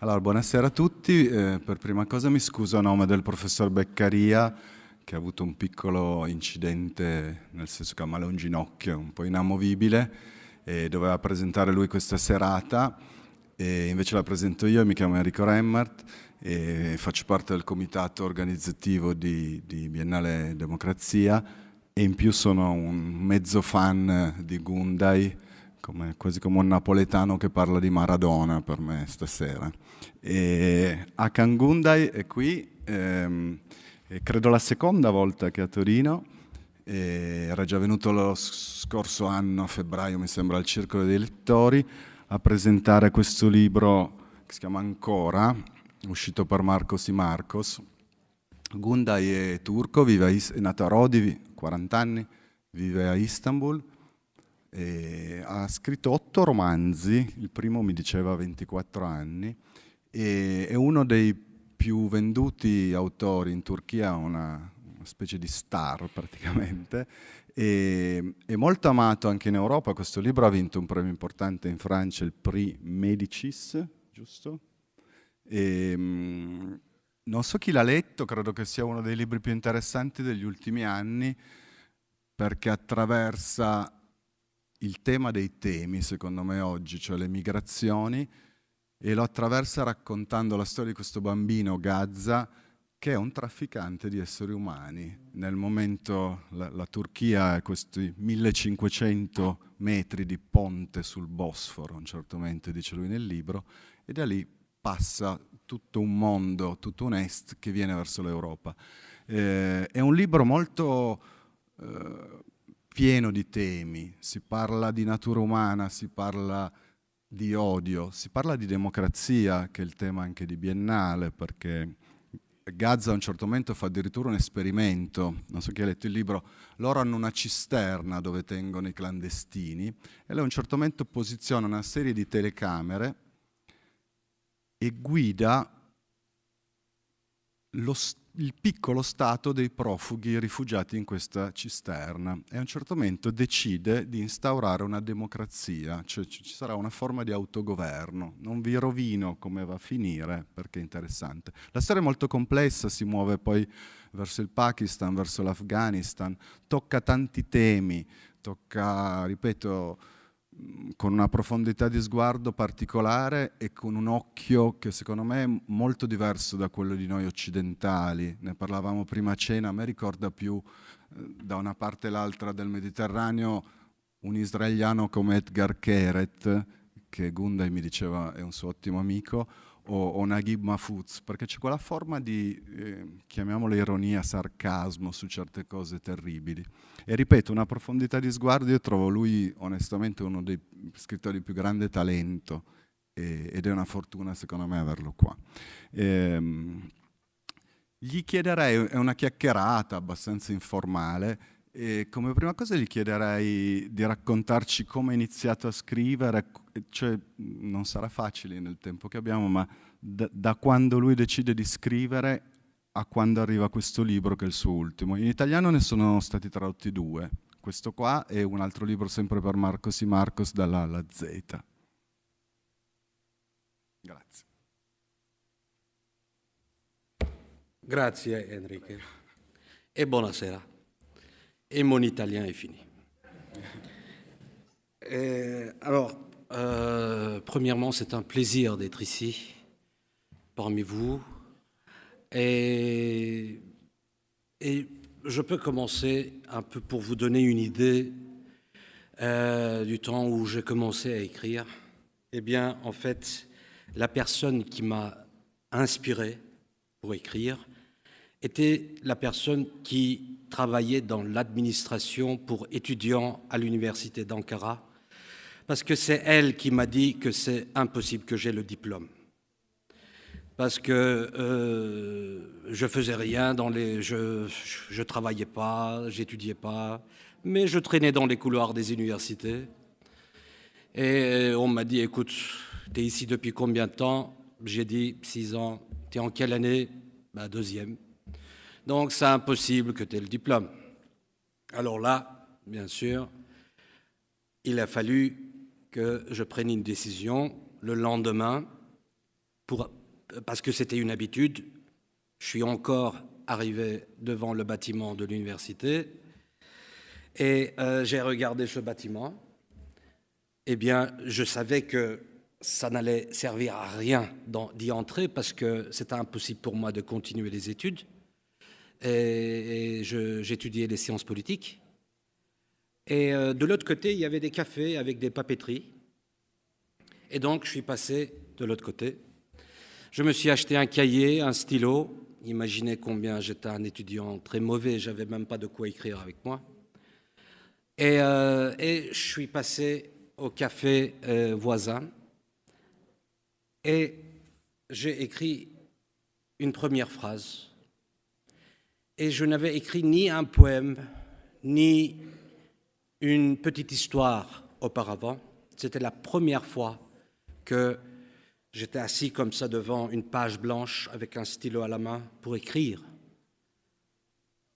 Allora, buonasera a tutti. Per prima cosa mi scuso a nome del professor Beccaria, che ha avuto un piccolo incidente, nel senso che ha male a un ginocchio, un po' inamovibile, e doveva presentare lui questa serata, e invece la presento io. Mi chiamo Enrico Remmert e faccio parte del comitato organizzativo di Biennale Democrazia, e in più sono un mezzo fan di Gundai, quasi come un napoletano che parla di Maradona per me stasera. E Hakan Gundai è qui, è credo la seconda volta che è a Torino. Era già venuto lo scorso anno, a febbraio mi sembra, al Circolo dei Lettori a presentare questo libro che si chiama Ancora, uscito per Marcos y Marcos. Gundai è turco, è nato a Rodi, 40 anni, vive a Istanbul. E ha scritto 8 romanzi, il primo mi diceva 24 anni, e è uno dei più venduti autori in Turchia, una specie di star praticamente, e è molto amato anche in Europa. Questo libro ha vinto un premio importante in Francia, il Prix Médicis, giusto? Non so chi l'ha letto, credo che sia uno dei libri più interessanti degli ultimi anni, perché attraversa il tema dei temi, secondo me, oggi, cioè le migrazioni, e lo attraversa raccontando la storia di questo bambino, Gazza, che è un trafficante di esseri umani. Nel momento la Turchia ha questi 1500 metri di ponte sul Bosforo, a un certo momento, dice lui nel libro, e da lì passa tutto un mondo, tutto un est che viene verso l'Europa. È un libro molto pieno di temi, si parla di natura umana, si parla di odio, si parla di democrazia, che è il tema anche di Biennale, perché Gaza a un certo momento fa addirittura un esperimento, non so chi ha letto il libro, loro hanno una cisterna dove tengono i clandestini, e lei a un certo momento posiziona una serie di telecamere e guida il piccolo stato dei profughi rifugiati in questa cisterna, e a un certo momento decide di instaurare una democrazia, cioè ci sarà una forma di autogoverno. Non vi rovino come va a finire perché è interessante. La storia è molto complessa, si muove poi verso il Pakistan, verso l'Afghanistan, tocca tanti temi, tocca, ripeto, con una profondità di sguardo particolare e con un occhio che secondo me è molto diverso da quello di noi occidentali. Ne parlavamo prima a cena, a me ricorda più da una parte e l'altra del Mediterraneo un israeliano come Edgar Keret, che Gundai mi diceva è un suo ottimo amico, o Naguib Mahfouz, perché c'è quella forma di, chiamiamola ironia, sarcasmo su certe cose terribili. E ripeto, una profondità di sguardo. Io trovo lui onestamente uno dei scrittori di più grande talento, ed è una fortuna secondo me averlo qua. Gli chiederei, è una chiacchierata abbastanza informale, e come prima cosa gli chiederei di raccontarci come ha iniziato a scrivere, cioè non sarà facile nel tempo che abbiamo, ma da quando lui decide di scrivere a quando arriva questo libro che è il suo ultimo. In italiano ne sono stati tradotti 2, questo qua e un altro libro sempre per Marcos y Marcos, dalla A alla Z. Grazie. Grazie Enrique et buonasera. Et mon italien est fini. Premièrement, c'est un plaisir d'être ici, parmi vous. Et je peux commencer un peu pour vous donner une idée du temps où j'ai commencé à écrire. Eh bien, en fait, la personne qui m'a inspiré pour écrire était la personne qui travaillait dans l'administration pour étudiants à l'université d'Ankara, parce que c'est elle qui m'a dit que c'est impossible que j'aie le diplôme. Parce que je faisais rien, je travaillais pas, j'étudiais pas, mais je traînais dans les couloirs des universités. Et on m'a dit, écoute, t'es ici depuis combien de temps? J'ai dit 6 ans. T'es en quelle année? Deuxième. Donc c'est impossible que tu aies le diplôme. Alors là, bien sûr, il a fallu que je prenne une décision le lendemain parce que c'était une habitude. Je suis encore arrivé devant le bâtiment de l'université et j'ai regardé ce bâtiment. Eh bien, je savais que ça n'allait servir à rien d'y entrer parce que c'était impossible pour moi de continuer les études. Et j'étudiais les sciences politiques. Et de l'autre côté, il y avait des cafés avec des papeteries. Et donc, je suis passé de l'autre côté. Je me suis acheté un cahier, un stylo. Imaginez combien j'étais un étudiant très mauvais, je n'avais même pas de quoi écrire avec moi. Et je suis passé au café voisin et j'ai écrit une première phrase. Et je n'avais écrit ni un poème, ni une petite histoire auparavant. C'était la première fois que j'étais assis comme ça devant une page blanche avec un stylo à la main pour écrire.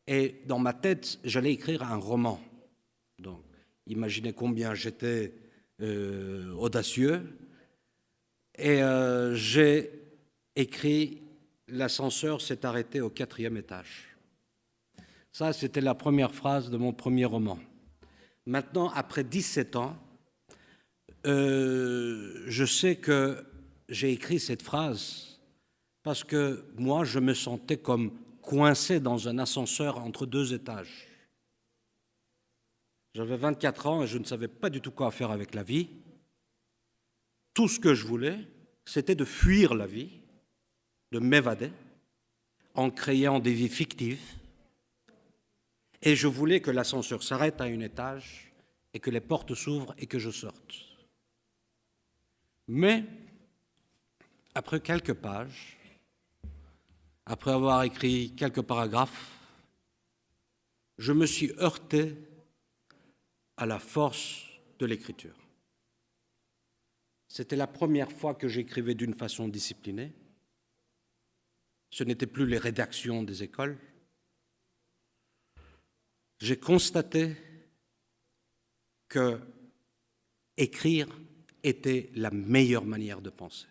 Et dans ma tête, j'allais écrire un roman. Donc, imaginez combien j'étais audacieux. Et j'ai écrit « L'ascenseur s'est arrêté au 4e étage ». Ça, c'était la première phrase de mon premier roman. Maintenant, après 17 ans, je sais que j'ai écrit cette phrase parce que moi, je me sentais comme coincé dans un ascenseur entre 2 étages. J'avais 24 ans et je ne savais pas du tout quoi faire avec la vie. Tout ce que je voulais, c'était de fuir la vie, de m'évader en créant des vies fictives. Et je voulais que l'ascenseur s'arrête à un étage et que les portes s'ouvrent et que je sorte. Mais, après quelques pages, après avoir écrit quelques paragraphes, je me suis heurté à la force de l'écriture. C'était la première fois que j'écrivais d'une façon disciplinée. Ce n'était plus les rédactions des écoles. J'ai constaté que écrire était la meilleure manière de penser.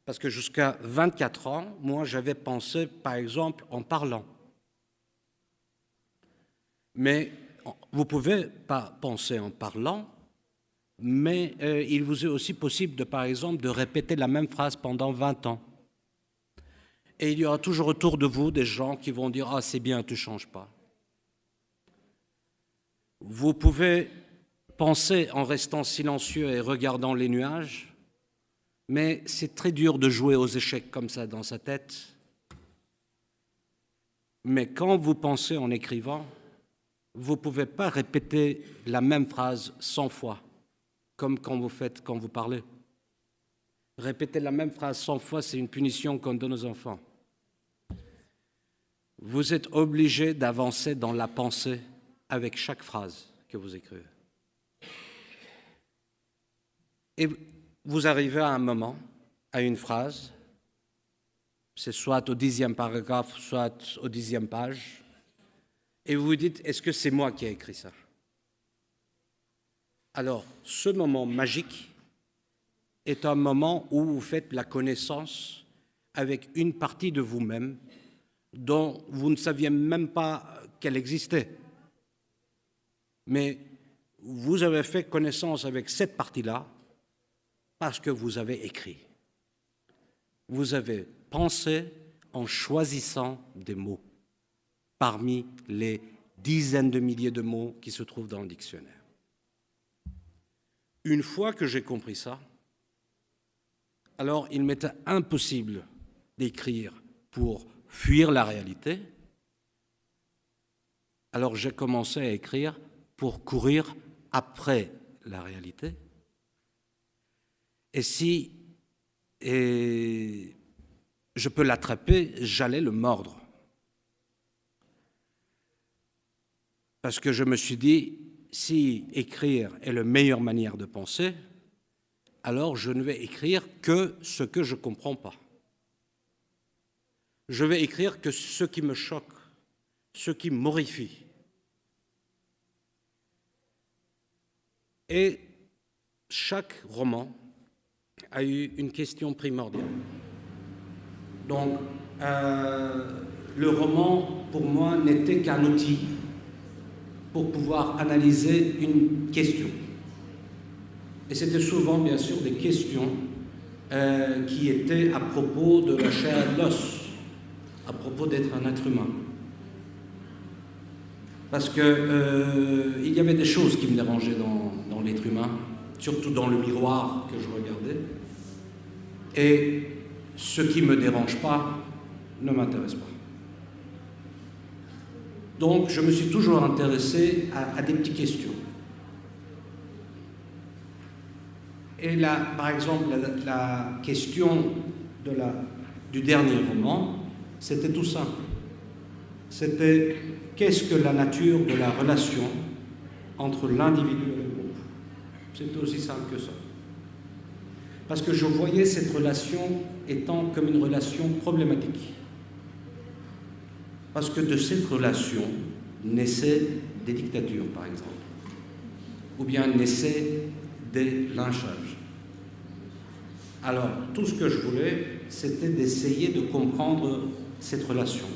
Parce que jusqu'à 24 ans, moi, j'avais pensé, par exemple, en parlant. Mais vous ne pouvez pas penser en parlant, mais il vous est aussi possible, par exemple, de répéter la même phrase pendant 20 ans. Et il y aura toujours autour de vous des gens qui vont dire « Ah, c'est bien, tu ne changes pas ». Vous pouvez penser en restant silencieux et regardant les nuages, mais c'est très dur de jouer aux échecs comme ça dans sa tête. Mais quand vous pensez en écrivant, vous ne pouvez pas répéter la même phrase 100 fois, comme quand vous faites, quand vous parlez. Répéter la même phrase 100 fois, c'est une punition qu'on donne aux enfants. Vous êtes obligé d'avancer dans la pensée avec chaque phrase que vous écrivez. Et vous arrivez à un moment, à une phrase, c'est soit au 10e paragraphe, soit au 10e page, et vous vous dites, est-ce que c'est moi qui ai écrit ça? Alors, ce moment magique est un moment où vous faites la connaissance avec une partie de vous-même dont vous ne saviez même pas qu'elle existait. Mais vous avez fait connaissance avec cette partie-là parce que vous avez écrit. Vous avez pensé en choisissant des mots parmi les dizaines de milliers de mots qui se trouvent dans le dictionnaire. Une fois que j'ai compris ça, alors il m'était impossible d'écrire pour fuir la réalité. Alors j'ai commencé à écrire pour courir après la réalité. Et si je peux l'attraper, j'allais le mordre. Parce que je me suis dit, si écrire est la meilleure manière de penser, alors je ne vais écrire que ce que je ne comprends pas. Je vais écrire que ce qui me choque, ce qui m'horrifie. Et chaque roman a eu une question primordiale. Donc, le roman, pour moi, n'était qu'un outil pour pouvoir analyser une question. Et c'était souvent, bien sûr, des questions qui étaient à propos de la chair et de l'os, à propos d'être un être humain. Parce que il y avait des choses qui me dérangeaient dans l'être humain, surtout dans le miroir que je regardais. Et ce qui ne me dérange pas ne m'intéresse pas. Donc, je me suis toujours intéressé à des petites questions. Et là, par exemple, la question du dernier roman, c'était tout simple. C'était qu'est-ce que la nature de la relation entre l'individu et le groupe? C'était aussi simple que ça. Parce que je voyais cette relation étant comme une relation problématique. Parce que de cette relation naissaient des dictatures, par exemple, ou bien naissaient des lynchages. Alors, tout ce que je voulais, c'était d'essayer de comprendre cette relation.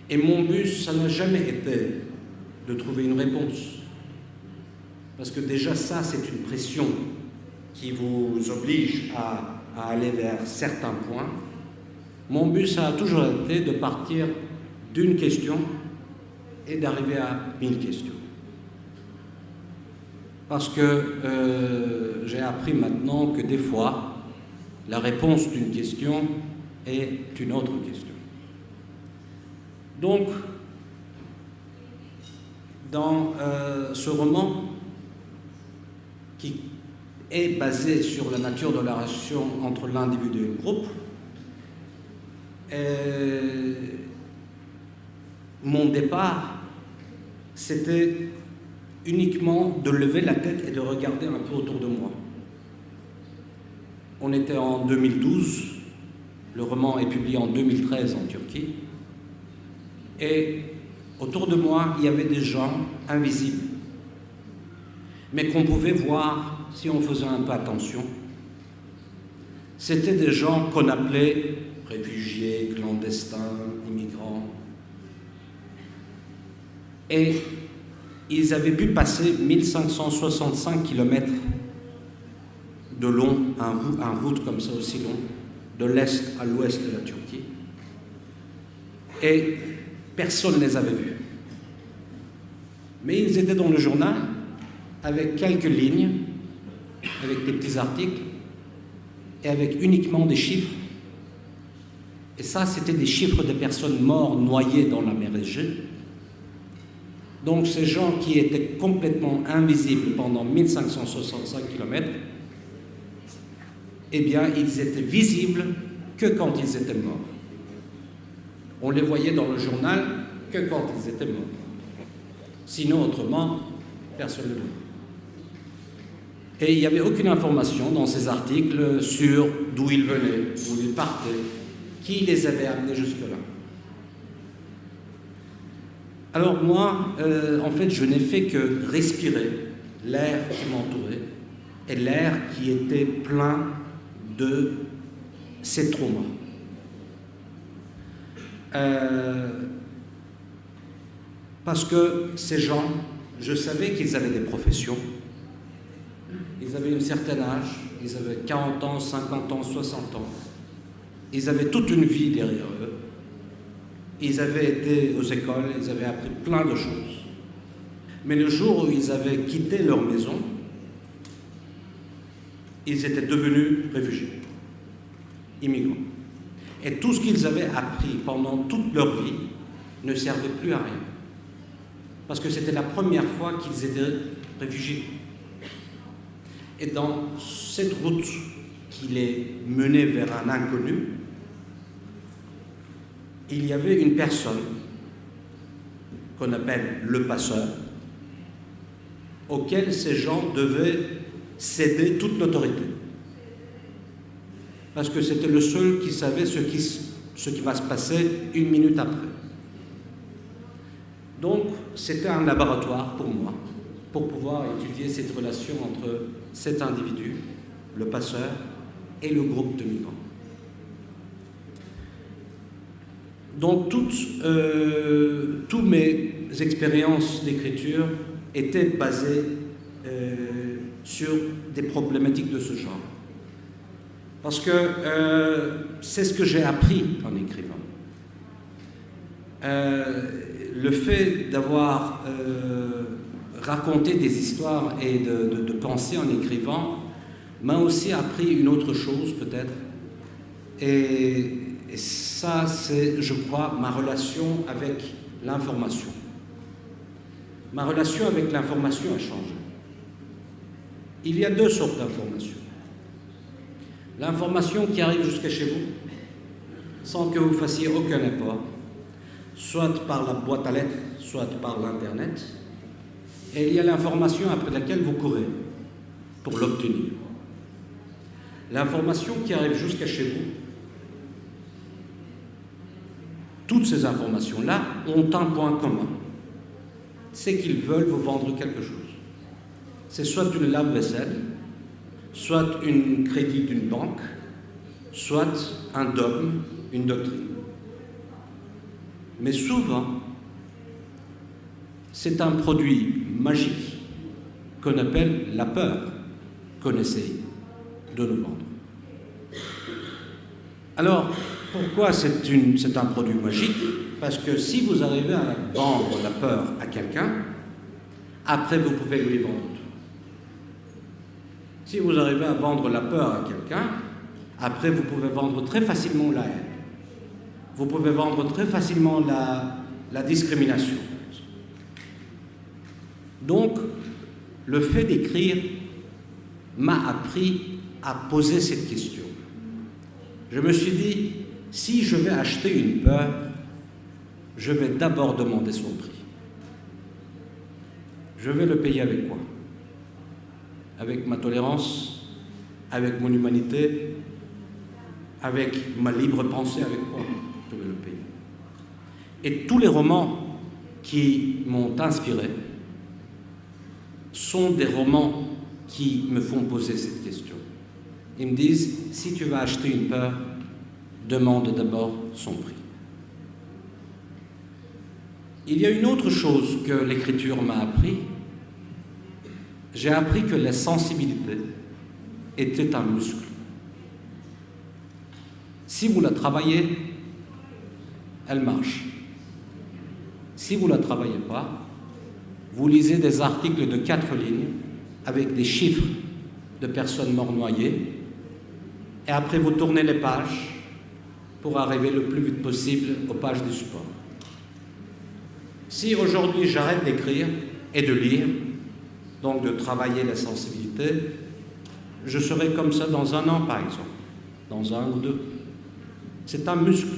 Et mon but, ça n'a jamais été de trouver une réponse. Parce que déjà, ça, c'est une pression qui vous oblige à aller vers certains points. Mon but, ça a toujours été de partir d'une question et d'arriver à 1000 questions. Parce que j'ai appris maintenant que des fois, la réponse d'une question est une autre question. Donc, dans ce roman, qui est basé sur la nature de la relation entre l'individu et le groupe, mon départ, c'était uniquement de lever la tête et de regarder un peu autour de moi. On était en 2012, le roman est publié en 2013 en Turquie, et autour de moi, il y avait des gens invisibles, mais qu'on pouvait voir si on faisait un peu attention. C'était des gens qu'on appelait réfugiés, clandestins, immigrants. Et ils avaient pu passer 1565 km de long, un route comme ça aussi long, de l'est à l'ouest de la Turquie. Et personne ne les avait vus. Mais ils étaient dans le journal avec quelques lignes, avec des petits articles, et avec uniquement des chiffres. Et ça, c'était des chiffres de personnes mortes, noyées dans la mer Égée. Donc ces gens qui étaient complètement invisibles pendant 1565 km, eh bien, ils étaient visibles que quand ils étaient morts. On les voyait dans le journal que quand ils étaient morts. Sinon, autrement, personne ne le voyait. Et il n'y avait aucune information dans ces articles sur d'où ils venaient, d'où ils partaient, qui les avait amenés jusque-là. Alors moi, en fait, je n'ai fait que respirer l'air qui m'entourait et l'air qui était plein de ces traumas. Parce que ces gens, je savais qu'ils avaient des professions, ils avaient un certain âge, ils avaient 40 ans, 50 ans, 60 ans, ils avaient toute une vie derrière eux. Ils avaient été aux écoles, ils avaient appris plein de choses. Mais le jour où ils avaient quitté leur maison, ils étaient devenus réfugiés, immigrants. Et tout ce qu'ils avaient appris pendant toute leur vie ne servait plus à rien. Parce que c'était la première fois qu'ils étaient réfugiés. Et dans cette route qui les menait vers un inconnu, il y avait une personne qu'on appelle le passeur, auquel ces gens devaient céder toute l'autorité. Parce que c'était le seul qui savait ce qui va se passer une minute après. Donc, c'était un laboratoire pour moi, pour pouvoir étudier cette relation entre cet individu, le passeur, et le groupe de migrants. Donc toutes mes expériences d'écriture étaient basées sur des problématiques de ce genre. Parce que c'est ce que j'ai appris en écrivant. Le fait d'avoir raconté des histoires et de penser en écrivant m'a aussi appris une autre chose peut-être. Et ça, c'est, je crois, ma relation avec l'information. Ma relation avec l'information a changé. Il y a deux sortes d'informations. L'information qui arrive jusqu'à chez vous, sans que vous fassiez aucun effort, soit par la boîte à lettres, soit par l'Internet. Et il y a l'information après laquelle vous courez pour l'obtenir. L'information qui arrive jusqu'à chez vous, toutes ces informations-là ont un point commun. C'est qu'ils veulent vous vendre quelque chose. C'est soit une lave-vaisselle, soit un crédit d'une banque, soit un dogme, une doctrine. Mais souvent, c'est un produit magique qu'on appelle la peur qu'on essaye de nous vendre. Alors, pourquoi c'est un produit magique? Parce que si vous arrivez à vendre la peur à quelqu'un, après vous pouvez lui vendre tout. Si vous arrivez à vendre la peur à quelqu'un, après vous pouvez vendre très facilement la haine. Vous pouvez vendre très facilement la discrimination. Donc, le fait d'écrire m'a appris à poser cette question. Je me suis dit, si je vais acheter une peur, je vais d'abord demander son prix. Je vais le payer avec quoi? Avec ma tolérance, avec mon humanité, avec ma libre pensée, avec quoi je vais le payer? Et tous les romans qui m'ont inspiré sont des romans qui me font poser cette question. Ils me disent, si tu vas acheter une peur, demande d'abord son prix. Il y a une autre chose que l'écriture m'a appris. J'ai appris que la sensibilité était un muscle. Si vous la travaillez, elle marche. Si vous ne la travaillez pas, vous lisez des articles de 4 lignes avec des chiffres de personnes mortes noyées, et après vous tournez les pages pour arriver le plus vite possible aux pages du support. Si aujourd'hui j'arrête d'écrire et de lire, donc de travailler la sensibilité, je serai comme ça dans 1 an par exemple, dans 1 ou 2. C'est un muscle.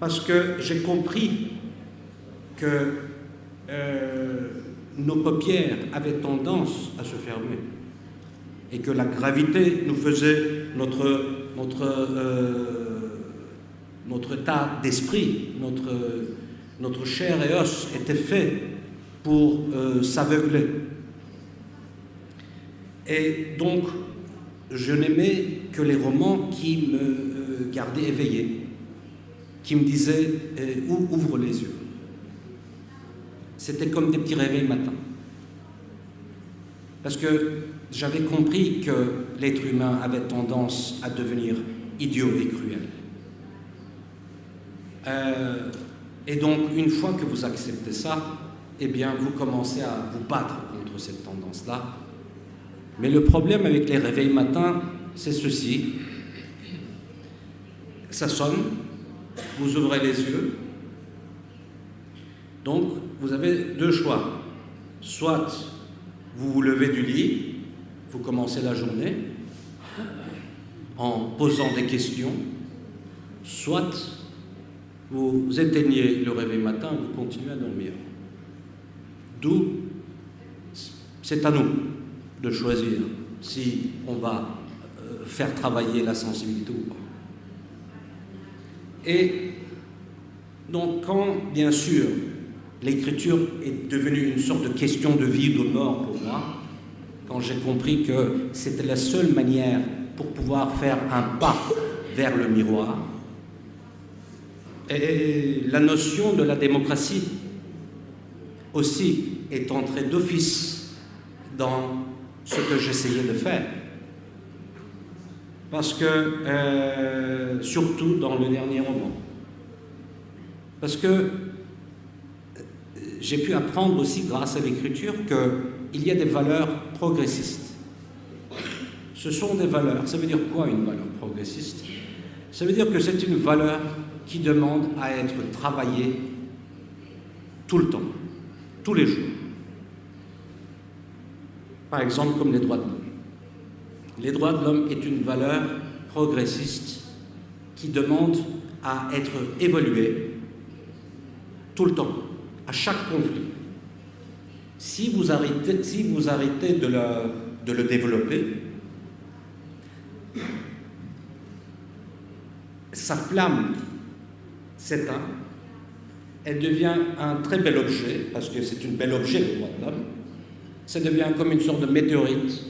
Parce que j'ai compris que nos paupières avaient tendance à se fermer et que la gravité nous faisait notre état d'esprit, notre chair et os était fait pour s'aveugler. Et donc, je n'aimais que les romans qui me gardaient éveillé, qui me disaient ouvre les yeux. C'était comme des petits réveils matins. Parce que j'avais compris que l'être humain avait tendance à devenir idiot et cruel. Et donc, une fois que vous acceptez ça, eh bien, vous commencez à vous battre contre cette tendance-là. Mais le problème avec les réveils matins, c'est ceci. Ça sonne, vous ouvrez les yeux. Donc, vous avez 2 choix. Soit vous vous levez du lit, vous commencez la journée en posant des questions, soit vous éteignez le réveil matin, vous continuez à dormir. D'où c'est à nous de choisir si on va faire travailler la sensibilité ou pas. Et donc quand, bien sûr, l'écriture est devenue une sorte de question de vie ou de mort pour moi, quand j'ai compris que c'était la seule manière pour pouvoir faire un pas vers le miroir. Et la notion de la démocratie aussi est entrée d'office dans ce que j'essayais de faire. Parce que, surtout dans le dernier roman, parce que j'ai pu apprendre aussi grâce à l'écriture qu'il y a des valeurs progressistes. Ce sont des valeurs. Ça veut dire quoi une valeur progressiste? Ça veut dire que c'est une valeur qui demande à être travaillée tout le temps, tous les jours. Par exemple, comme les droits de l'homme. Les droits de l'homme est une valeur progressiste qui demande à être évaluée tout le temps, à chaque conflit. Si vous arrêtez de le développer, sa flamme s'éteint, elle devient un très bel objet, parce que c'est un bel objet, le droit de l'homme. Ça devient comme une sorte de météorite,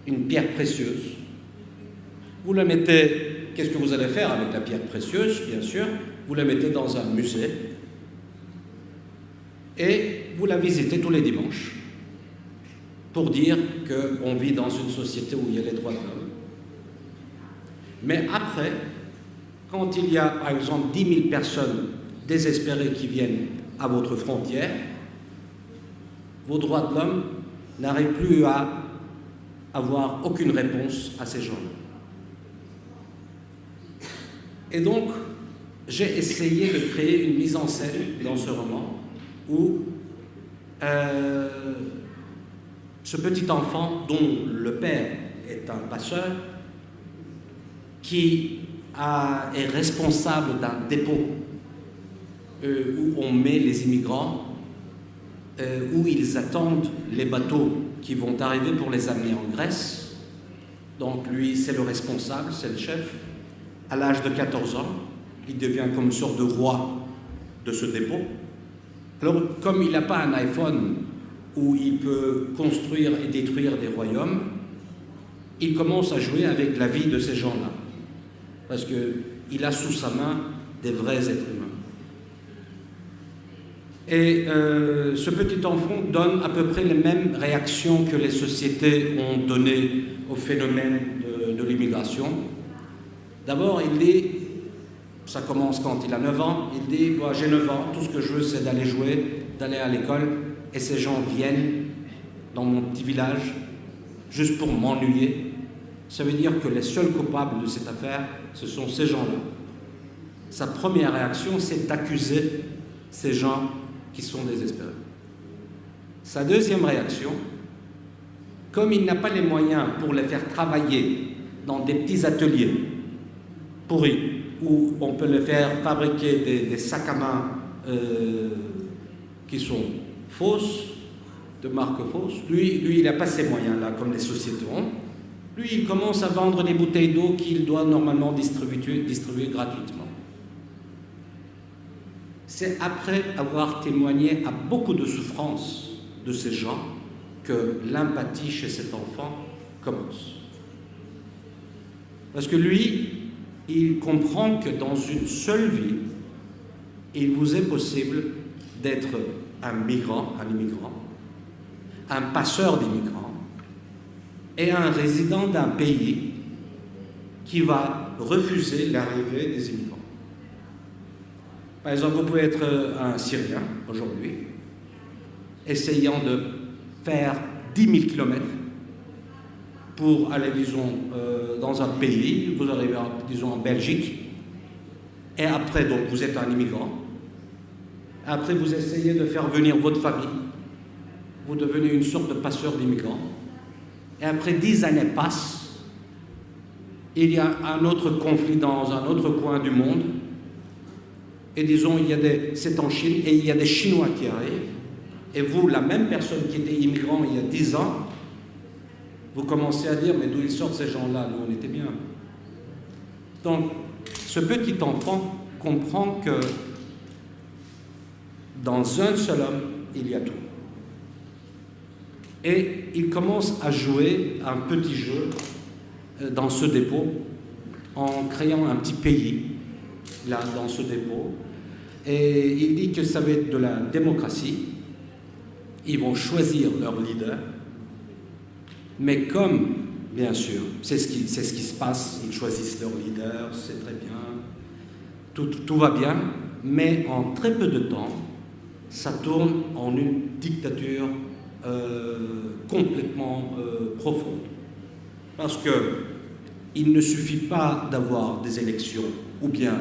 une pierre précieuse. Vous la mettez, qu'est-ce que vous allez faire avec la pierre précieuse, bien sûr? Vous la mettez dans un musée et vous la visitez tous les dimanches pour dire qu'on vit dans une société où il y a les droits de l'homme. Mais après, quand il y a, par exemple, 10 000 personnes désespérées qui viennent à votre frontière, vos droits de l'homme n'arrivent plus à avoir aucune réponse à ces gens-là. Et donc, j'ai essayé de créer une mise en scène dans ce roman où ce petit enfant, dont le père est un passeur, qui est responsable d'un dépôt où on met les immigrants, où ils attendent les bateaux qui vont arriver pour les amener en Grèce. Donc lui, c'est le responsable, c'est le chef. À l'âge de 14 ans, il devient comme une sorte de roi de ce dépôt. Alors, comme il n'a pas un iPhone où il peut construire et détruire des royaumes, il commence à jouer avec la vie de ces gens-là. Parce qu'il a sous sa main des vrais êtres humains. Et ce petit enfant donne à peu près les mêmes réactions que les sociétés ont données au phénomène de l'immigration. D'abord, il dit, ça commence quand il a 9 ans, il dit « J'ai 9 ans, tout ce que je veux c'est d'aller jouer, d'aller à l'école, et ces gens viennent dans mon petit village juste pour m'ennuyer. » Ça veut dire que les seuls coupables de cette affaire, ce sont ces gens-là. Sa première réaction, c'est d'accuser ces gens qui sont désespérés. Sa deuxième réaction, comme il n'a pas les moyens pour les faire travailler dans des petits ateliers pourris, où on peut les faire fabriquer des sacs à main qui sont fausses, de marque fausse, lui il n'a pas ces moyens-là, comme les sociétés ont. Lui, il commence à vendre des bouteilles d'eau qu'il doit normalement distribuer gratuitement. C'est après avoir témoigné à beaucoup de souffrances de ces gens que l'empathie chez cet enfant commence. Parce que lui, il comprend que dans une seule vie, il vous est possible d'être un migrant, un immigrant, un passeur d'immigrants, et un résident d'un pays qui va refuser l'arrivée des immigrants. Par exemple, vous pouvez être un Syrien aujourd'hui, essayant de faire 10 000 kilomètres pour aller, disons, dans un pays, vous arrivez, disons, en Belgique, et après, donc, vous êtes un immigrant, après, vous essayez de faire venir votre famille, vous devenez une sorte de passeur d'immigrants, et après 10 années passent, il y a un autre conflit dans un autre coin du monde, et disons, c'est en Chine, et il y a des Chinois qui arrivent, et vous, la même personne qui était immigrant il y a 10 ans, vous commencez à dire, mais d'où ils sortent ces gens-là? Nous, on était bien. Donc, ce petit enfant comprend que dans un seul homme, il y a tout. Et il commence à jouer un petit jeu dans ce dépôt en créant un petit pays là dans ce dépôt. Et il dit que ça va être de la démocratie. Ils vont choisir leur leader. Mais comme, bien sûr, c'est ce qui se passe, ils choisissent leur leader, c'est très bien, tout va bien, mais en très peu de temps, ça tourne en une dictature complètement profonde. Parce qu'il ne suffit pas d'avoir des élections ou bien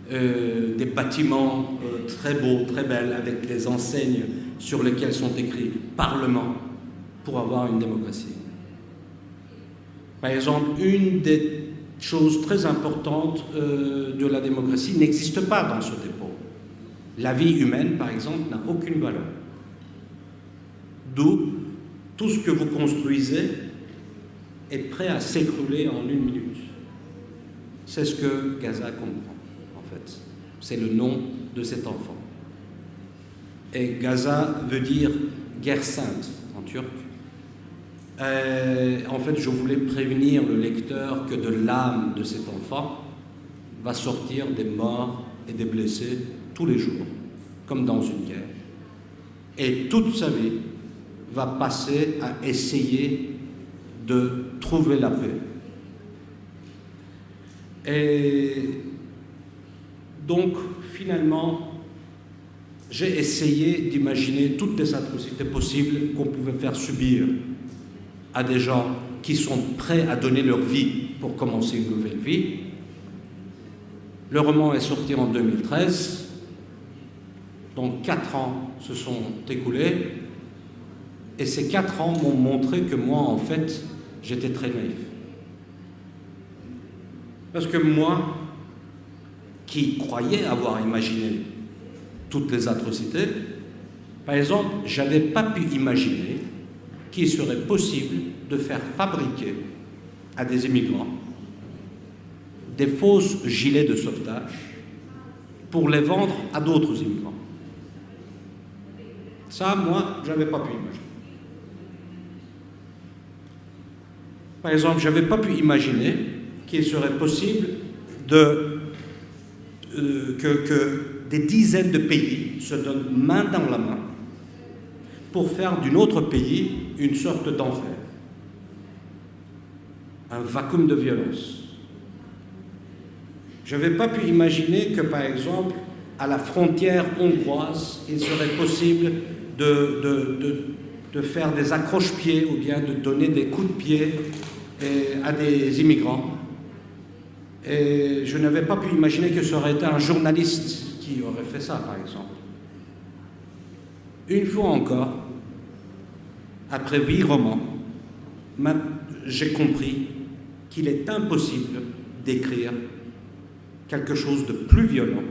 des bâtiments très beaux, très belles, avec des enseignes sur lesquelles sont écrits « Parlement » pour avoir une démocratie. Par exemple, une des choses très importantes de la démocratie n'existe pas dans ce dépôt. La vie humaine, par exemple, n'a aucune valeur. D'où tout ce que vous construisez est prêt à s'écrouler en une minute. C'est ce que Gaza comprend, en fait. C'est le nom de cet enfant. Et Gaza veut dire guerre sainte en turc. En fait, je voulais prévenir le lecteur que de l'âme de cet enfant va sortir des morts et des blessés tous les jours, comme dans une guerre. Et toute sa vie va passer à essayer de trouver la paix. Et donc, finalement, j'ai essayé d'imaginer toutes les atrocités possibles qu'on pouvait faire subir à des gens qui sont prêts à donner leur vie pour commencer une nouvelle vie. Le roman est sorti en 2013, donc 4 ans se sont écoulés, et ces 4 ans m'ont montré que moi, en fait, j'étais très naïf. Parce que moi, qui croyais avoir imaginé toutes les atrocités, par exemple, je n'avais pas pu imaginer qu'il serait possible de faire fabriquer à des immigrants des fausses gilets de sauvetage pour les vendre à d'autres immigrants. Ça, moi, je n'avais pas pu imaginer. Par exemple, je n'avais pas pu imaginer qu'il serait possible que des dizaines de pays se donnent main dans la main pour faire d'un autre pays une sorte d'enfer, un vacuum de violence. Je n'avais pas pu imaginer que, par exemple, à la frontière hongroise, il serait possible de faire des accroche-pieds ou bien de donner des coups de pied à des immigrants. Et je n'avais pas pu imaginer que ce aurait été un journaliste qui aurait fait ça, par exemple. Une fois encore, après 8 romans, j'ai compris qu'il est impossible d'écrire quelque chose de plus violent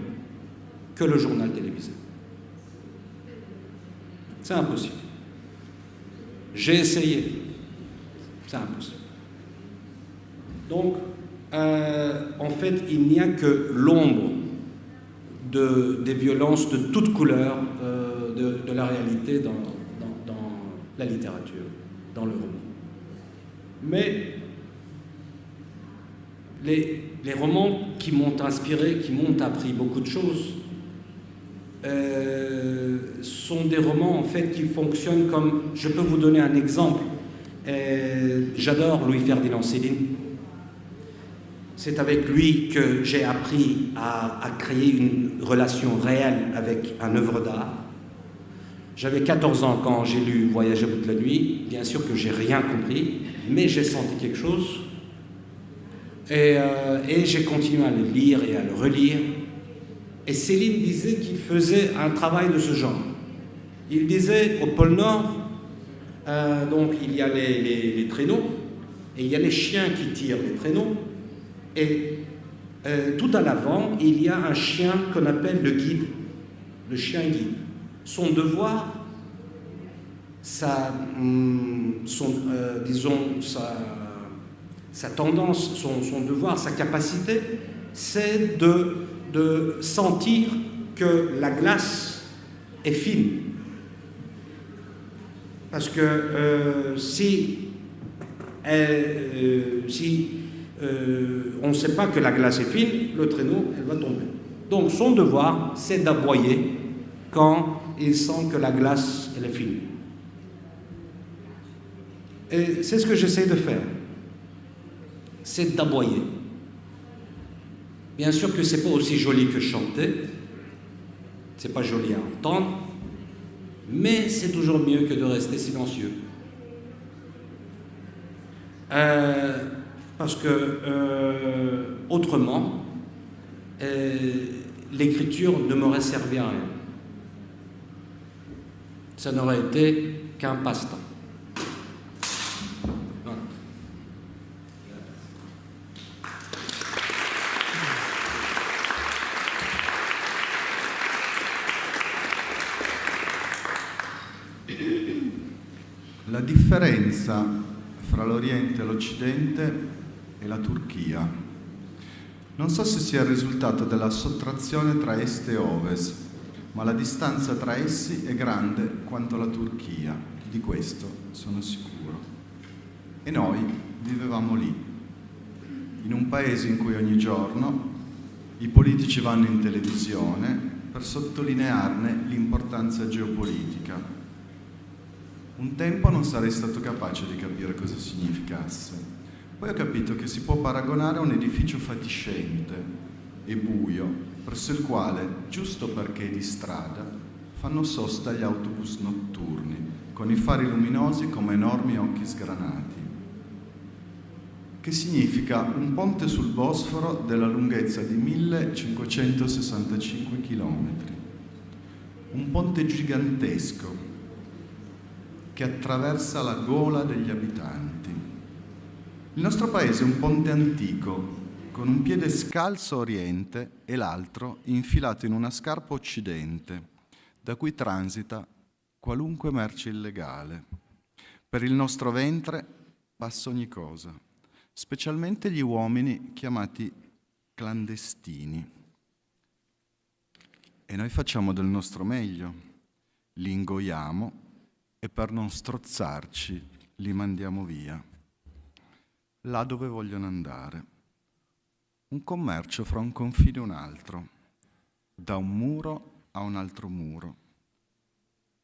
que le journal télévisé. C'est impossible. J'ai essayé. C'est impossible. Donc, en fait, il n'y a que l'ombre des violences de toutes couleurs de la réalité dans la littérature, dans le roman. Mais les romans qui m'ont inspiré, qui m'ont appris beaucoup de choses, sont des romans en fait qui fonctionnent comme... Je peux vous donner un exemple. J'adore Louis-Ferdinand Céline. C'est avec lui que j'ai appris à créer une relation réelle avec une œuvre d'art. J'avais 14 ans quand j'ai lu Voyage à bout de la nuit. Bien sûr que j'ai rien compris, mais j'ai senti quelque chose. Et j'ai continué à le lire et à le relire. Et Céline disait qu'il faisait un travail de ce genre. Il disait, au pôle Nord, donc il y a les traîneaux, et il y a les chiens qui tirent les traîneaux, et tout à l'avant, il y a un chien qu'on appelle le guide, le chien guide. Son devoir, sa tendance, son devoir, sa capacité, c'est de sentir que la glace est fine. Parce que si on ne sait pas que la glace est fine, le traîneau, elle va tomber. Donc son devoir, c'est d'aboyer quand il sent que la glace, elle est fine. Et c'est ce que j'essaie de faire. C'est d'aboyer. Bien sûr que c'est pas aussi joli que chanter. C'est pas joli à entendre. Mais c'est toujours mieux que de rester silencieux. Parce que autrement, l'écriture ne m'aurait servi à rien. Ça n'aurait été qu'un passe-temps. Voilà. La differenza fra l'Oriente e l'Occidente è la Turchia. Non so se sia il risultato della sottrazione tra Est e Ovest, ma la distanza tra essi è grande quanto la Turchia, di questo sono sicuro. E noi vivevamo lì, in un paese in cui ogni giorno i politici vanno in televisione per sottolinearne l'importanza geopolitica. Un tempo non sarei stato capace di capire cosa significasse. Poi ho capito che si può paragonare a un edificio fatiscente e buio, presso il quale, giusto perché è di strada, fanno sosta gli autobus notturni, con i fari luminosi come enormi occhi sgranati. Che significa un ponte sul Bosforo della lunghezza di 1565 chilometri. Un ponte gigantesco che attraversa la gola degli abitanti. Il nostro paese è un ponte antico, con un piede scalzo a oriente e l'altro infilato in una scarpa occidente, da cui transita qualunque merce illegale. Per il nostro ventre passa ogni cosa, specialmente gli uomini chiamati clandestini. E noi facciamo del nostro meglio, li ingoiamo e per non strozzarci li mandiamo via, là dove vogliono andare. Un commercio fra un confine e un altro, da un muro a un altro muro.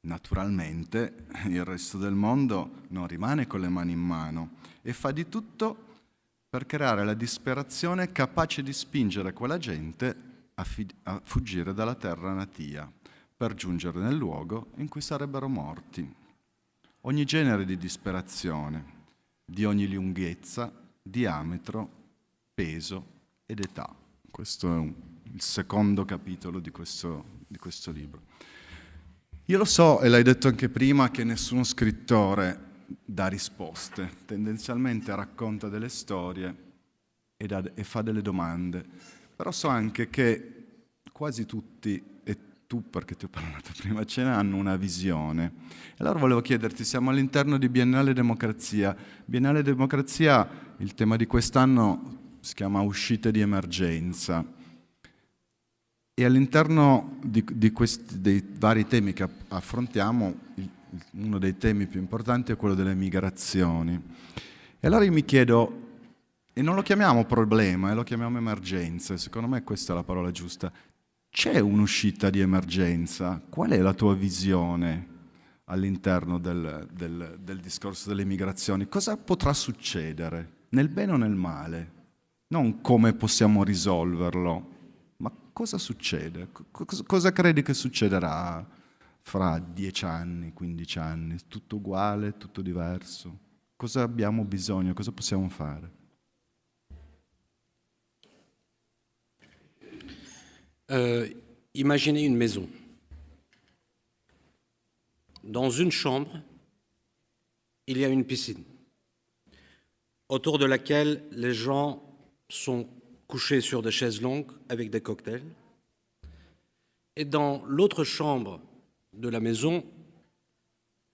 Naturalmente il resto del mondo non rimane con le mani in mano e fa di tutto per creare la disperazione capace di spingere quella gente a fuggire dalla terra natia, per giungere nel luogo in cui sarebbero morti. Ogni genere di disperazione, di ogni lunghezza, diametro, peso ed età. Questo è il secondo capitolo di questo libro. Io lo so, e l'hai detto anche prima, che nessuno scrittore dà risposte. Tendenzialmente racconta delle storie e fa delle domande. Però so anche che quasi tutti, e tu perché ti ho parlato prima, ce ne hanno una visione. E allora volevo chiederti, siamo all'interno di Biennale Democrazia. Biennale Democrazia, il tema di quest'anno si chiama Uscite di emergenza. E all'interno dei vari temi che affrontiamo, uno dei temi più importanti è quello delle migrazioni. E allora io mi chiedo, e non lo chiamiamo problema, lo chiamiamo emergenza, secondo me questa è la parola giusta. C'è un'uscita di emergenza? Qual è la tua visione all'interno del discorso delle migrazioni? Cosa potrà succedere? Nel bene o nel male? Non come possiamo risolverlo, ma cosa succede? Cosa credi che succederà fra 10 anni, 15 anni? Tutto uguale, tutto diverso? Cosa abbiamo bisogno? Cosa possiamo fare? Imaginez une maison. Dans une chambre, il y a une piscine, autour de laquelle les gens sont couchés sur des chaises longues avec des cocktails. Et dans l'autre chambre de la maison,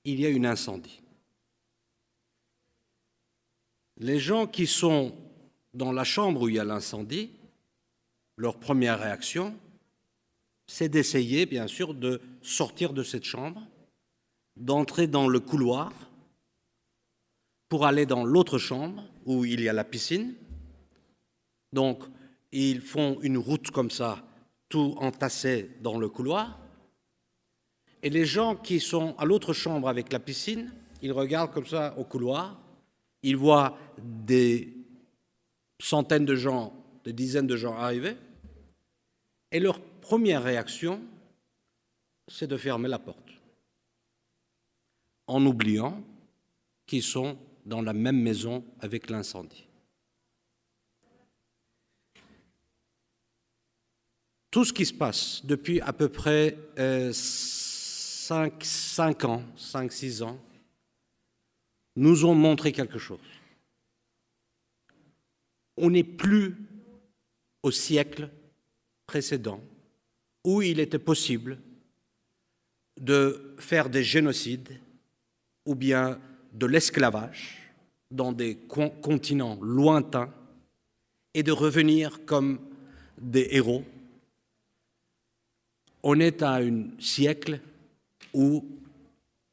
il y a un incendie. Les gens qui sont dans la chambre où il y a l'incendie, leur première réaction, c'est d'essayer, bien sûr, de sortir de cette chambre d'entrer dans le couloir pour aller dans l'autre chambre où il y a la piscine. Donc, ils font une route comme ça, tout entassé dans le couloir. Et les gens qui sont à l'autre chambre avec la piscine, ils regardent comme ça au couloir, ils voient des centaines de gens, des dizaines de gens arriver, et leur première réaction, c'est de fermer la porte, en oubliant qu'ils sont dans la même maison avec l'incendie. Tout ce qui se passe depuis à peu près 5-6 ans, nous ont montré quelque chose. On n'est plus au siècle précédent où il était possible de faire des génocides ou bien de l'esclavage dans des continents lointains et de revenir comme des héros. On est à un siècle où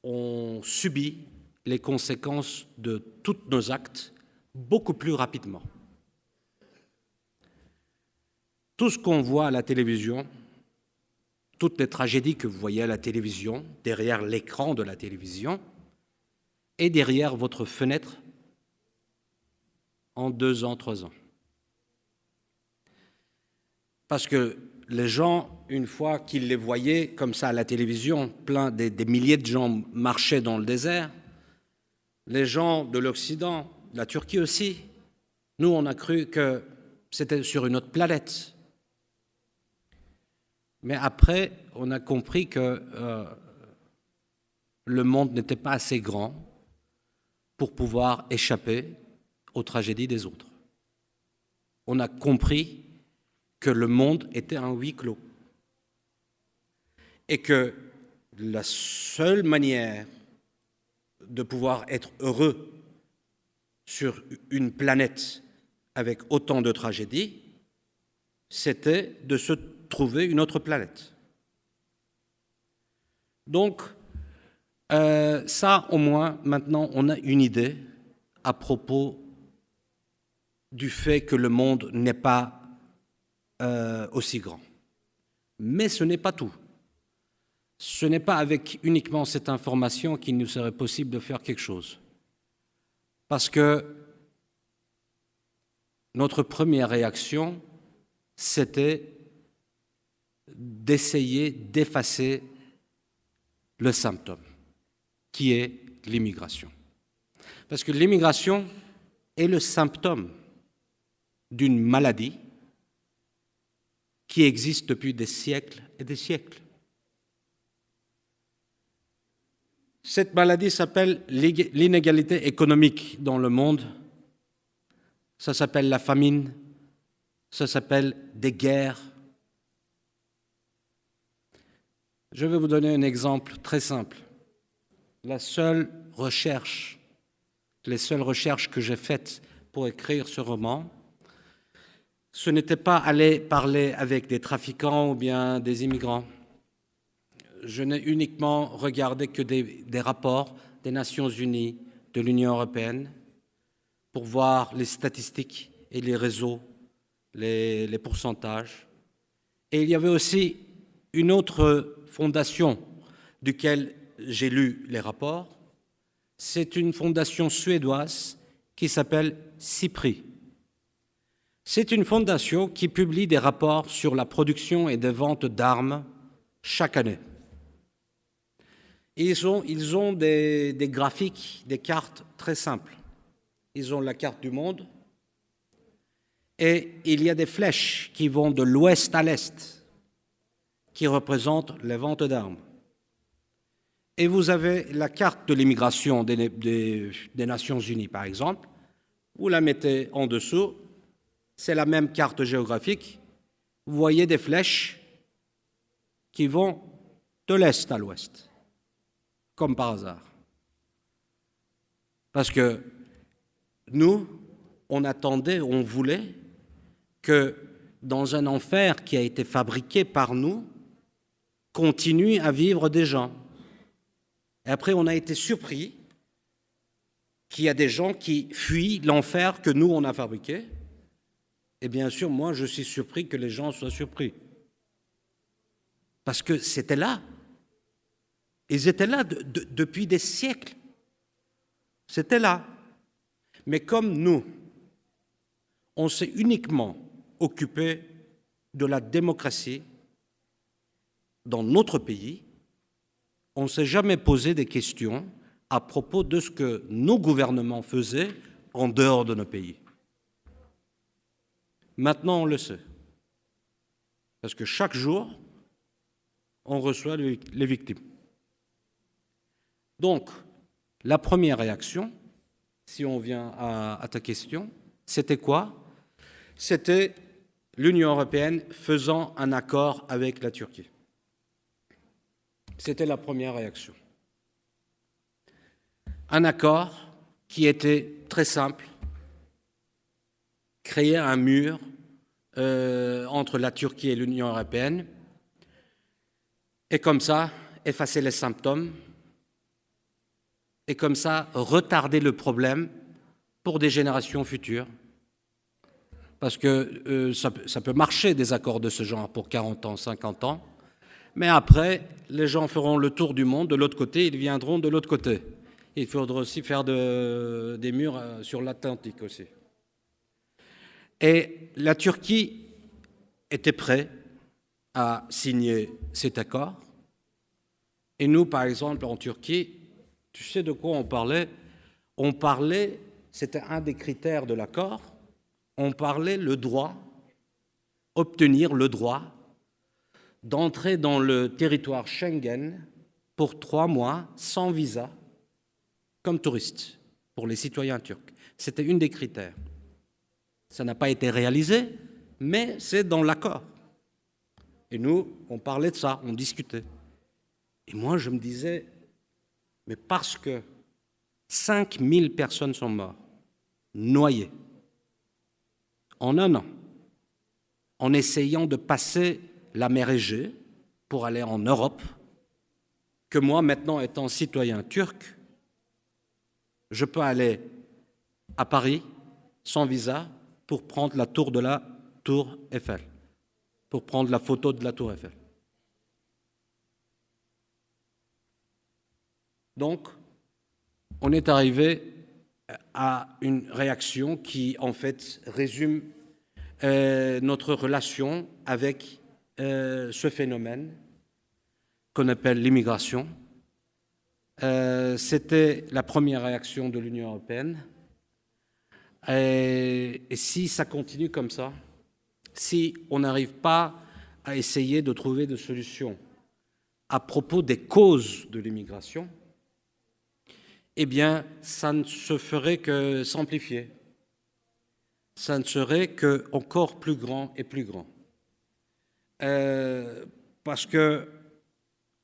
on subit les conséquences de tous nos actes beaucoup plus rapidement. Tout ce qu'on voit à la télévision, toutes les tragédies que vous voyez à la télévision, derrière l'écran de la télévision, et derrière votre fenêtre en 2 ans, 3 ans. Parce que les gens, une fois qu'ils les voyaient comme ça à la télévision, des milliers de gens marchaient dans le désert, les gens de l'Occident, la Turquie aussi, nous on a cru que c'était sur une autre planète. Mais après, on a compris que le monde n'était pas assez grand pour pouvoir échapper aux tragédies des autres. On a compris que le monde était un huis clos et que la seule manière de pouvoir être heureux sur une planète avec autant de tragédies, c'était de se trouver une autre planète. Donc, ça, au moins, maintenant, on a une idée à propos du fait que le monde n'est pas aussi grand. Mais ce n'est pas tout. Ce n'est pas avec uniquement cette information qu'il nous serait possible de faire quelque chose. Parce que notre première réaction, c'était d'essayer d'effacer le symptôme, qui est l'immigration. Parce que l'immigration est le symptôme d'une maladie qui existe depuis des siècles et des siècles. Cette maladie s'appelle l'inégalité économique dans le monde, ça s'appelle la famine, ça s'appelle des guerres. Je vais vous donner un exemple très simple. Les seules recherches que j'ai faites pour écrire ce roman, ce n'était pas aller parler avec des trafiquants ou bien des immigrants. Je n'ai uniquement regardé que des rapports des Nations Unies, de l'Union européenne, pour voir les statistiques et les réseaux, les pourcentages. Et il y avait aussi une autre fondation duquel j'ai lu les rapports. C'est une fondation suédoise qui s'appelle SIPRI. C'est une fondation qui publie des rapports sur la production et des ventes d'armes chaque année. Ils ont des graphiques, des cartes très simples. Ils ont la carte du monde et il y a des flèches qui vont de l'ouest à l'est qui représentent les ventes d'armes. Et vous avez la carte de l'immigration des Nations Unies, par exemple. Vous la mettez en dessous. C'est la même carte géographique. Vous voyez des flèches qui vont de l'est à l'ouest, comme par hasard. Parce que nous, on attendait, on voulait que dans un enfer qui a été fabriqué par nous, continuent à vivre des gens. Et après, on a été surpris qu'il y a des gens qui fuient l'enfer que nous, on a fabriqué. Et bien sûr, moi, je suis surpris que les gens soient surpris. Parce que c'était là. Ils étaient là depuis des siècles. C'était là. Mais comme nous, on s'est uniquement occupé de la démocratie dans notre pays, on ne s'est jamais posé des questions à propos de ce que nos gouvernements faisaient en dehors de nos pays. Maintenant, on le sait. Parce que chaque jour, on reçoit les victimes. Donc, la première réaction, si on vient à ta question, c'était quoi? C'était l'Union européenne faisant un accord avec la Turquie. C'était la première réaction. Un accord qui était très simple, créer un mur entre la Turquie et l'Union européenne, et comme ça, effacer les symptômes, et comme ça, retarder le problème pour des générations futures. Parce que ça peut marcher, des accords de ce genre, pour 40 ans, 50 ans, mais après, les gens feront le tour du monde de l'autre côté, ils viendront de l'autre côté. Il faudra aussi faire des murs sur l'Atlantique aussi. Et la Turquie était prête à signer cet accord. Et nous, par exemple, en Turquie, tu sais de quoi on parlait? On parlait, c'était un des critères de l'accord, on parlait le droit, obtenir le droit d'entrer dans le territoire Schengen pour 3 mois sans visa, comme touriste, pour les citoyens turcs. C'était une des critères. Ça n'a pas été réalisé, mais c'est dans l'accord. Et nous, on parlait de ça, on discutait. Et moi, je me disais, mais parce que 5000 personnes sont mortes, noyées, en un an, en essayant de passer la mer Égée pour aller en Europe, que moi, maintenant, étant citoyen turc, je peux aller à Paris sans visa pour prendre la tour de la Tour Eiffel, pour prendre la photo de la Tour Eiffel. Donc, on est arrivé à une réaction qui, en fait, résume notre relation avec ce phénomène qu'on appelle l'immigration. C'était la première réaction de l'Union européenne. Et si ça continue comme ça, si on n'arrive pas à essayer de trouver des solutions à propos des causes de l'immigration, eh bien, ça ne se ferait que s'amplifier. Ça ne serait que encore plus grand et plus grand. Parce que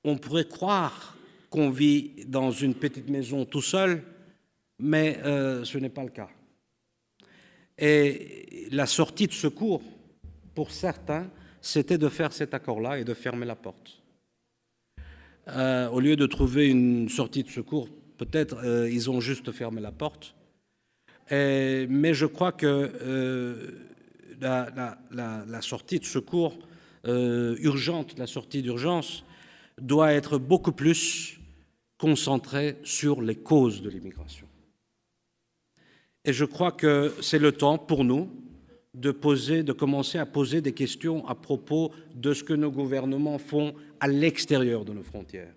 on pourrait croire qu'on vit dans une petite maison tout seul, mais ce n'est pas le cas. Et la sortie de secours, pour certains, c'était de faire cet accord-là et de fermer la porte. Au lieu de trouver une sortie de secours, peut-être ils ont juste fermé la porte. Mais je crois que la sortie de secours urgente, la sortie d'urgence, doit être beaucoup plus concentrée sur les causes de l'immigration. Et je crois que c'est le temps pour nous de commencer à poser des questions à propos de ce que nos gouvernements font à l'extérieur de nos frontières.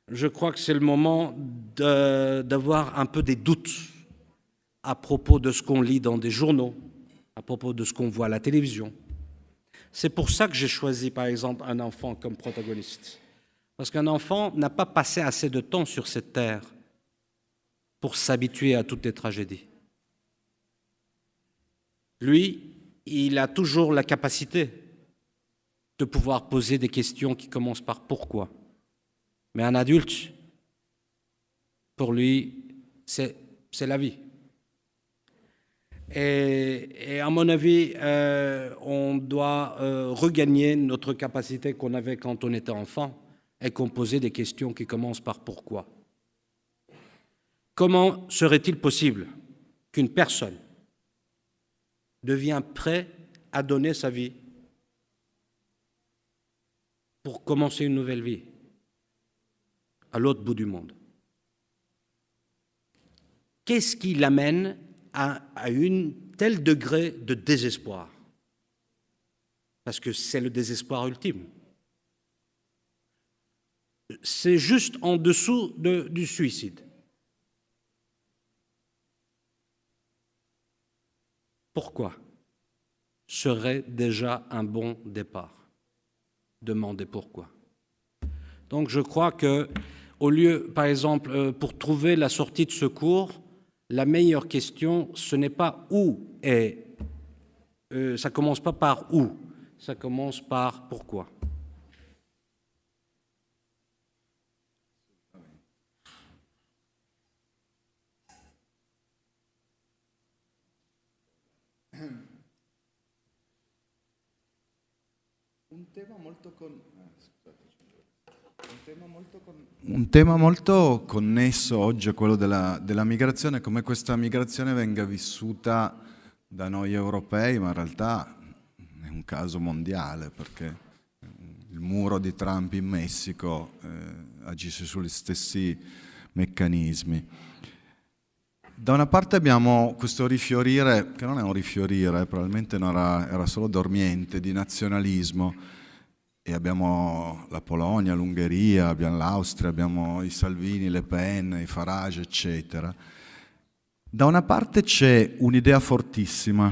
Je crois que c'est le moment d'avoir un peu des doutes à propos de ce qu'on lit dans des journaux, à propos de ce qu'on voit à la télévision. C'est pour ça que j'ai choisi, par exemple, un enfant comme protagoniste. Parce qu'un enfant n'a pas passé assez de temps sur cette terre pour s'habituer à toutes les tragédies. Lui, il a toujours la capacité de pouvoir poser des questions qui commencent par « pourquoi ». Mais un adulte, pour lui, c'est la vie. Et à mon avis, on doit regagner notre capacité qu'on avait quand on était enfant, est composé des questions qui commencent par pourquoi. Comment serait-il possible qu'une personne devienne prête à donner sa vie pour commencer une nouvelle vie à l'autre bout du monde? Qu'est-ce qui l'amène à un tel degré de désespoir? Parce que c'est le désespoir ultime. C'est juste en dessous du suicide. Pourquoi serait déjà un bon départ? Demandez pourquoi. Donc je crois que, au lieu, par exemple, pour trouver la sortie de secours, la meilleure question, ce n'est pas où est. Ça ne commence pas par où, ça commence par pourquoi. Un tema molto connesso oggi è quello della migrazione, come questa migrazione venga vissuta da noi europei, ma in realtà è un caso mondiale, perché il muro di Trump in Messico agisce sugli stessi meccanismi. Da una parte abbiamo questo rifiorire, che non è un rifiorire, probabilmente era solo dormiente, di nazionalismo, e abbiamo la Polonia, l'Ungheria, abbiamo l'Austria, abbiamo i Salvini, Le Pen, i Farage, eccetera. Da una parte c'è un'idea fortissima,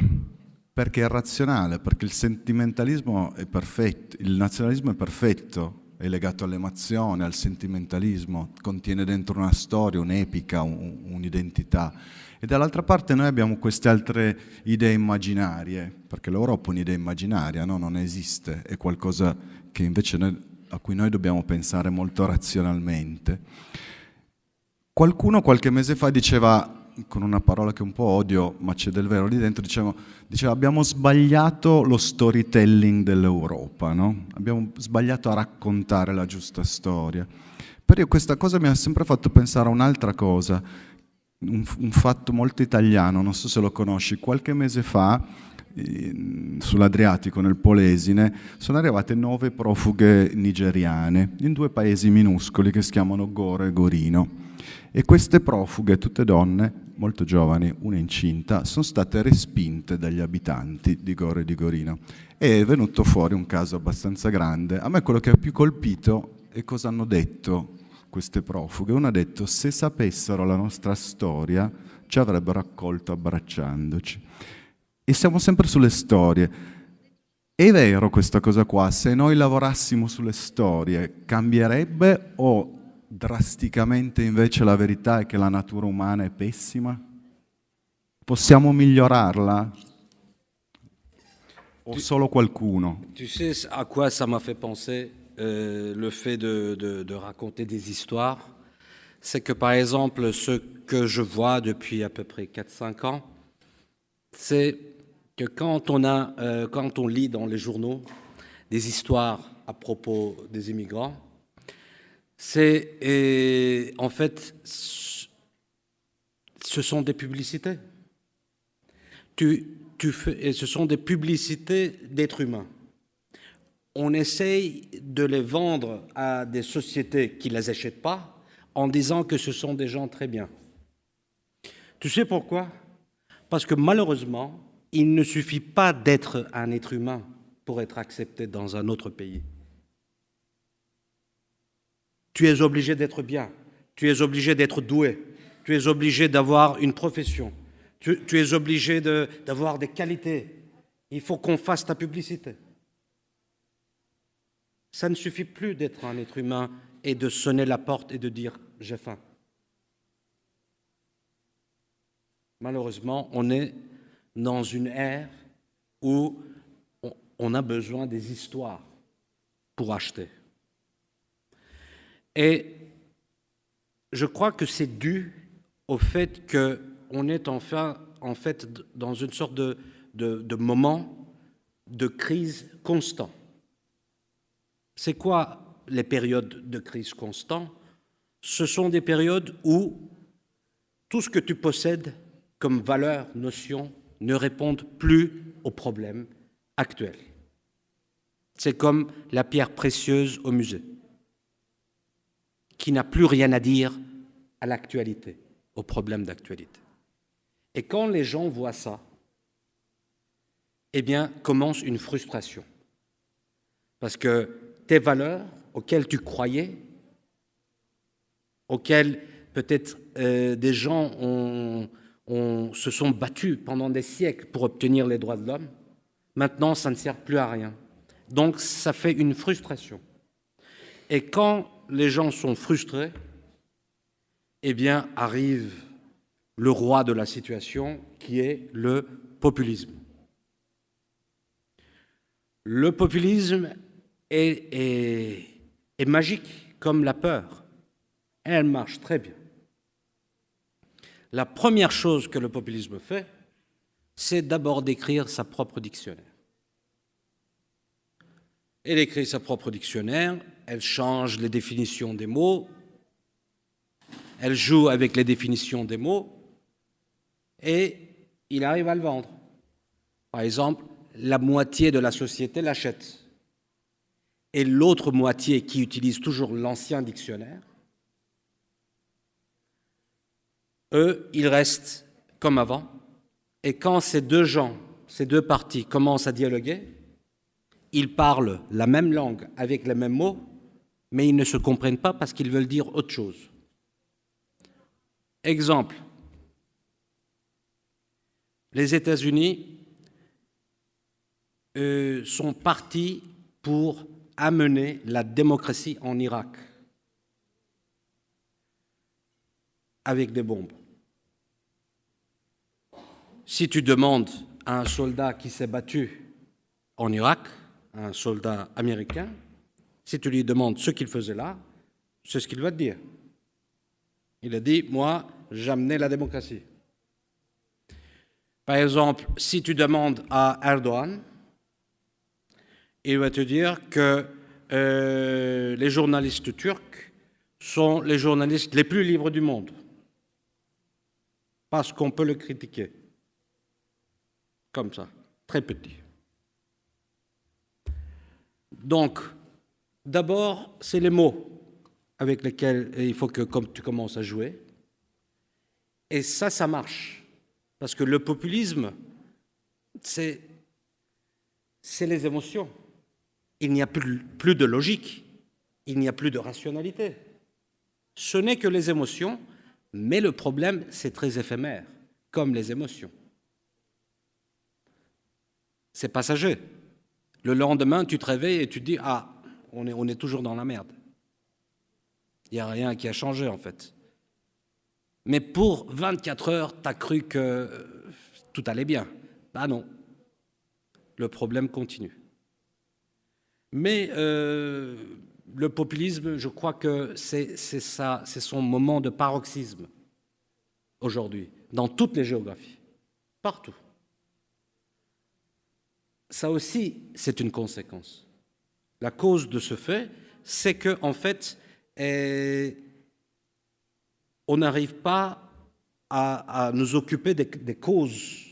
perché è razionale, perché il sentimentalismo è perfetto, il nazionalismo è perfetto, è legato all'emozione, al sentimentalismo, contiene dentro una storia, un'epica, un'identità. E dall'altra parte noi abbiamo queste altre idee immaginarie, perché l'Europa è un'idea immaginaria, no? Non esiste, è qualcosa che invece a cui noi dobbiamo pensare molto razionalmente. Qualcuno qualche mese fa diceva, con una parola che un po' odio, ma c'è del vero lì dentro, diceva abbiamo sbagliato lo storytelling dell'Europa, no? Abbiamo sbagliato a raccontare la giusta storia. Però questa cosa mi ha sempre fatto pensare a un'altra cosa, un fatto molto italiano, non so se lo conosci. Qualche mese fa, sull'Adriatico, nel Polesine, sono arrivate 9 profughe nigeriane in 2 paesi minuscoli che si chiamano Goro e Gorino. E queste profughe, tutte donne, molto giovani, una incinta, sono state respinte dagli abitanti di Goro e di Gorino. E è venuto fuori un caso abbastanza grande. A me quello che ha più colpito è cosa hanno detto queste profughe. Una ha detto: se sapessero la nostra storia ci avrebbero accolto abbracciandoci. E siamo sempre sulle storie. È vero questa cosa qua? Se noi lavorassimo sulle storie, cambierebbe o drasticamente invece la verità è che la natura umana è pessima? Possiamo migliorarla? O solo qualcuno? Tu sais à quoi ça m'a fait penser le fait de raconter des histoires? C'est que par exemple, ce que je vois depuis à peu près 4-5 ans, c'est que quand on lit dans les journaux des histoires à propos des immigrants, en fait, ce sont des publicités. Et ce sont des publicités d'êtres humains. On essaye de les vendre à des sociétés qui ne les achètent pas en disant que ce sont des gens très bien. Tu sais pourquoi? Parce que malheureusement, il ne suffit pas d'être un être humain pour être accepté dans un autre pays. Tu es obligé d'être bien, tu es obligé d'être doué, tu es obligé d'avoir une profession, tu es obligé d'avoir des qualités. Il faut qu'on fasse ta publicité. Ça ne suffit plus d'être un être humain et de sonner la porte et de dire « j'ai faim ». Malheureusement, on est dans une ère où on a besoin des histoires pour acheter. Et je crois que c'est dû au fait qu'on est enfin, en fait, dans une sorte de moment de crise constant. C'est quoi les périodes de crise constante, ce sont des périodes où tout ce que tu possèdes comme valeur, notion, ne répondent plus aux problèmes actuels. C'est comme la pierre précieuse au musée, qui n'a plus rien à dire à l'actualité, aux problèmes d'actualité. Et quand les gens voient ça, eh bien, commence une frustration. Parce que tes valeurs auxquelles tu croyais, auxquelles peut-être des gens se sont battus pendant des siècles pour obtenir les droits de l'homme, maintenant, ça ne sert plus à rien. Donc, ça fait une frustration. Et quand les gens sont frustrés, eh bien, arrive le roi de la situation, qui est le populisme. Le populisme est magique, comme la peur. Elle marche très bien. La première chose que le populisme fait, c'est d'abord d'écrire sa propre dictionnaire. Elle écrit sa propre dictionnaire, elle change les définitions des mots, elle joue avec les définitions des mots, et il arrive à le vendre. Par exemple, la moitié de la société l'achète. Et l'autre moitié qui utilise toujours l'ancien dictionnaire, eux, ils restent comme avant. Et quand ces deux gens, ces deux parties commencent à dialoguer, ils parlent la même langue avec les mêmes mots, mais ils ne se comprennent pas parce qu'ils veulent dire autre chose. Exemple, les États-Unis sont partis pour amener la démocratie en Irak avec des bombes. Si tu demandes à un soldat qui s'est battu en Irak, un soldat américain, si tu lui demandes ce qu'il faisait là, c'est ce qu'il va te dire. Il a dit, moi, j'amenais la démocratie. Par exemple, si tu demandes à Erdogan, il va te dire que les journalistes turcs sont les journalistes les plus libres du monde, parce qu'on peut le critiquer. Comme ça, très petit. Donc, d'abord, c'est les mots avec lesquels il faut que tu commences à jouer. Et ça marche. Parce que le populisme, c'est les émotions. Il n'y a plus de logique, il n'y a plus de rationalité. Ce n'est que les émotions, mais le problème, c'est très éphémère, comme les émotions. C'est passager. Le lendemain, tu te réveilles et tu te dis « Ah, on est toujours dans la merde. » Il n'y a rien qui a changé, en fait. Mais pour 24 heures, tu as cru que tout allait bien. Ben non. Le problème continue. Mais le populisme, je crois que c'est son moment de paroxysme aujourd'hui, dans toutes les géographies, partout. Ça aussi, c'est une conséquence. La cause de ce fait, c'est qu'en fait, on n'arrive pas à nous occuper des causes,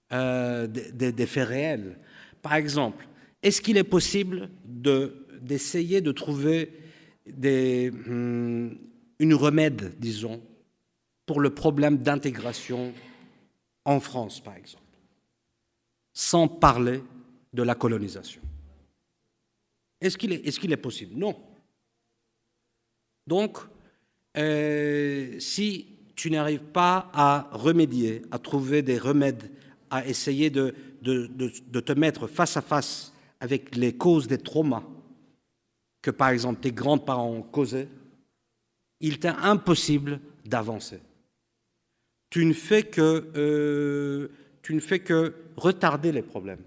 des faits réels. Par exemple, est-ce qu'il est possible d'essayer de trouver une remède, disons, pour le problème d'intégration en France, par exemple, sans parler de la colonisation? Est-ce qu'il est possible? Non. Donc, si tu n'arrives pas à remédier, à trouver des remèdes, à essayer de te mettre face à face avec les causes des traumas que, par exemple, tes grands-parents ont causés, il t'est impossible d'avancer. Tu ne fais que retarder les problèmes.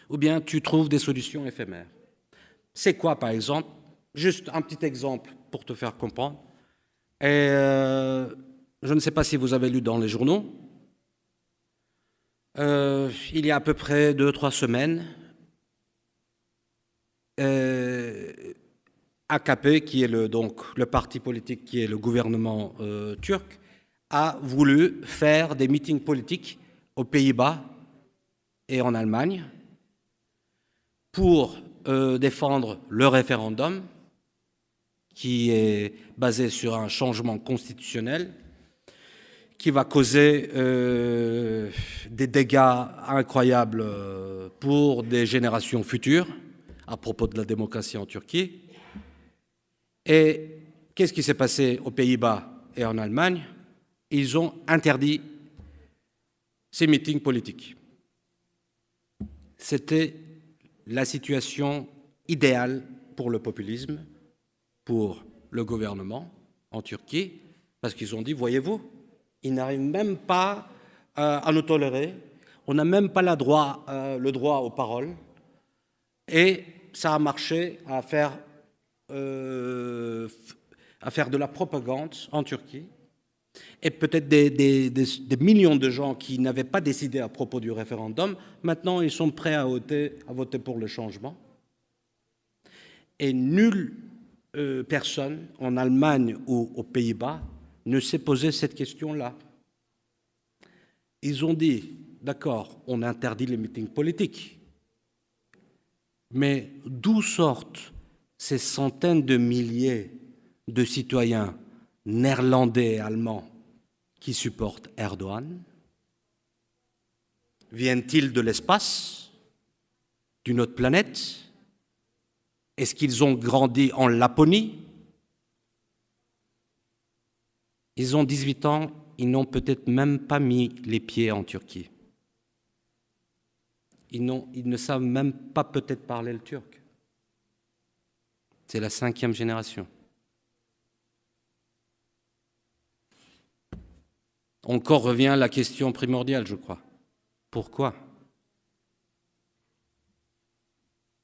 Ou bien tu trouves des solutions éphémères. C'est quoi, par exemple? Juste un petit exemple pour te faire comprendre. Je ne sais pas si vous avez lu dans les journaux, il y a à peu près 2-3 semaines, AKP, qui est donc le parti politique qui est le gouvernement turc, a voulu faire des meetings politiques aux Pays-Bas et en Allemagne pour défendre le référendum qui est basé sur un changement constitutionnel qui va causer des dégâts incroyables pour des générations futures à propos de la démocratie en Turquie. Et qu'est-ce qui s'est passé aux Pays-Bas et en Allemagne? Ils ont interdit ces meetings politiques. C'était la situation idéale pour le populisme, pour le gouvernement en Turquie, parce qu'ils ont dit, voyez-vous, ils n'arrivent même pas à nous tolérer, on n'a même pas le droit aux paroles, et ça a marché à faire de la propagande en Turquie, et peut-être des millions de gens qui n'avaient pas décidé à propos du référendum, maintenant ils sont prêts à voter pour le changement. Et nulle personne en Allemagne ou aux Pays-Bas ne s'est posé cette question-là. Ils ont dit, d'accord, on interdit les meetings politiques, mais d'où sortent ces centaines de milliers de citoyens néerlandais et allemands qui supportent Erdogan? Viennent-ils de l'espace, d'une autre planète? Est-ce qu'ils ont grandi en Laponie? Ils ont 18 ans, ils n'ont peut-être même pas mis les pieds en Turquie. Ils ne savent même pas peut-être parler le turc. C'est la 5e génération. Encore revient la question primordiale, je crois. Pourquoi ?